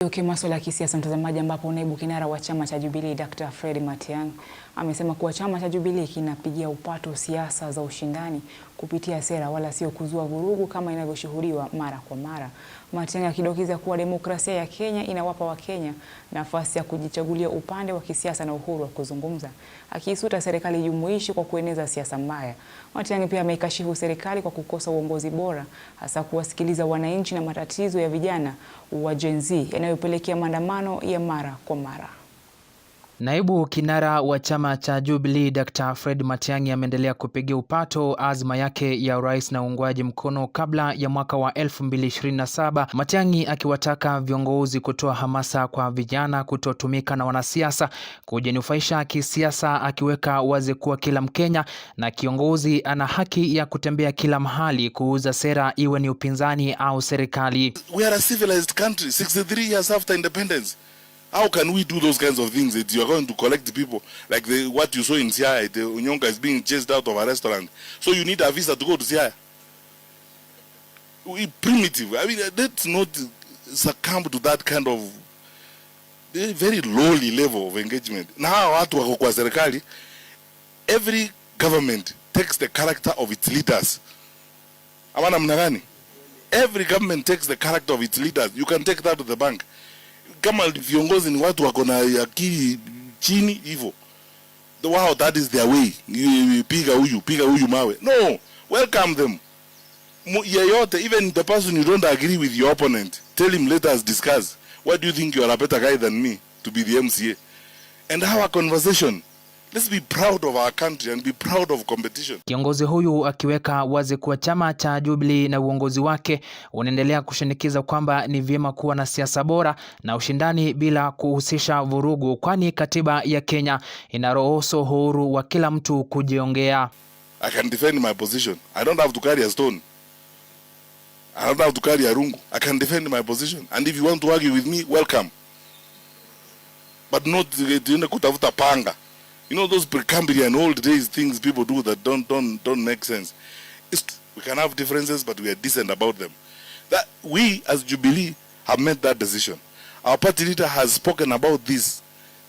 Masuala ya kisiasa mtazamaji, ambapo naibu kinara wa chama cha Jubilee Dr. Fred Matiang'i amesema kuwa chama cha Jubilee kinapigia upato siasa za ushindani kupitia sera wala sio kuzua vurugu kama inavyoshuhudiwa mara kwa mara. Matiang'i akidokeza kuwa demokrasia ya Kenya inawapa Wakenya nafasi ya kujichagulia upande wa kisiasa na uhuru wa kuzungumza, akiisuta serikali jumuishi kwa kueneza siasa mbaya. Matiang'i pia ameikashifu serikali kwa kukosa uongozi bora, hasa kuwasikiliza wananchi na matatizo ya vijana wa Gen Z yanayopelekea maandamano ya mara kwa mara. Naibu kinara wa chama cha Jubilee Dr. Fred Matiang'i ameendelea kupigia upato azma yake ya urais na uungwaji mkono kabla ya mwaka wa 2027. Matiang'i akiwataka viongozi kutoa hamasa kwa vijana kutotumika na wanasiasa kujinufaisha kisiasa, akiweka wazi kuwa kila Mkenya na kiongozi ana haki ya kutembea kila mahali kuuza sera, iwe ni upinzani au serikali. We are a civilized country 63 years after independence. How can we do those kinds of things that you are going to collect the people like what you saw in Siaya? The Onyonga is being chased out of a restaurant, so you need a visa to go to Siaya. We primitive. I mean, let's not succumb to that kind of very lowly level of engagement. Now, watu wako kwa serikali, every government takes the character of its leaders. Amana mnagani? Every government takes the character of its leaders. You can take that to the bank. Kama viongozi ni watu wako na akili chini hivyo, wow, that is their way. Piga huyu mawe. No, welcome them. Yeyote, even the person you don't agree with your opponent, tell him, let us discuss. What do you think you are a better guy than me to be the MCA? And have a conversation. Let's be proud of our country and be proud of competition. Kiongozi huyu akiweka wazi kuwa chama cha Jubilee na uongozi wake unaendelea kushinikiza kwamba ni vyema kuwa na siasa bora na ushindani bila kuhusisha vurugu, kwani katiba ya Kenya inaruhusu uhuru wa kila mtu kujiongea. I can defend my position. I don't have to carry a stone. I don't have to carry a rungu. I can defend my position. And if you want to argue with me, welcome. But not kutafuta panga. You know those Precambrian old days things people do that don't make sense. We can have differences, but we are decent about them. That we as Jubilee have made that decision. Our party leader has spoken about this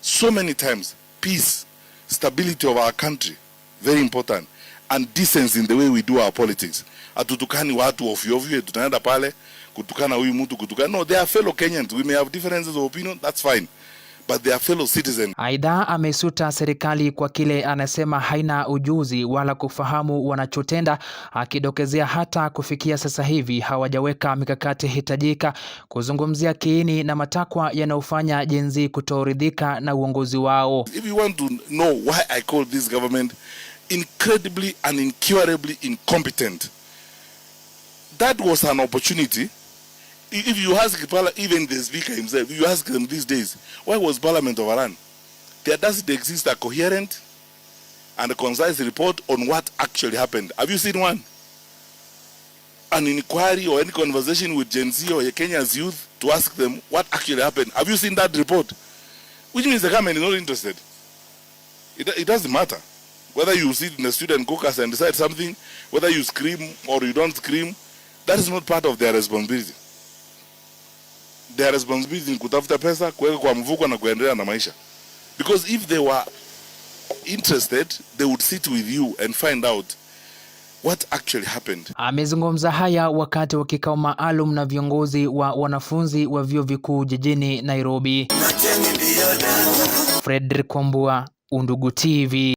so many times. Peace, stability of our country, very important, and decency in the way we do our politics. Atutukani watu ovyo, tutaenda pale kutukana huyu mtu kutukana. No, they are fellow Kenyans. We may have differences of opinion, that's fine. But they are fellow citizens. Aidha, amesuta serikali kwa kile anasema haina ujuzi wala kufahamu wanachotenda, akidokezea hata kufikia sasa hivi hawajaweka mikakati hitajika kuzungumzia kiini na matakwa yanayofanya Gen Z kutoridhika na uongozi wao. If you want to know why I call this government incredibly and incurably incompetent, that was an opportunity. If you ask even the speaker himself, if you ask them these days, why was Parliament overrun? There doesn't exist a coherent and a concise report on what actually happened. Have you seen one? An inquiry or any conversation with Gen Z or Kenya's youth to ask them what actually happened? Have you seen that report? Which means the government is not interested. It doesn't matter. Whether you sit in the student caucus and decide something, whether you scream or you don't scream, that is not part of their responsibility. Their responsibility in kutafuta pesa, kuweka kwa mfuko na kuendelea na maisha. Because if they were interested, they would sit with you and find out what actually happened. Amezungumza haya wakati wa kikao maalum na viongozi wa wanafunzi wa vyuo vikuu jijini Nairobi. Fredrick Kwambua, Undugu TV.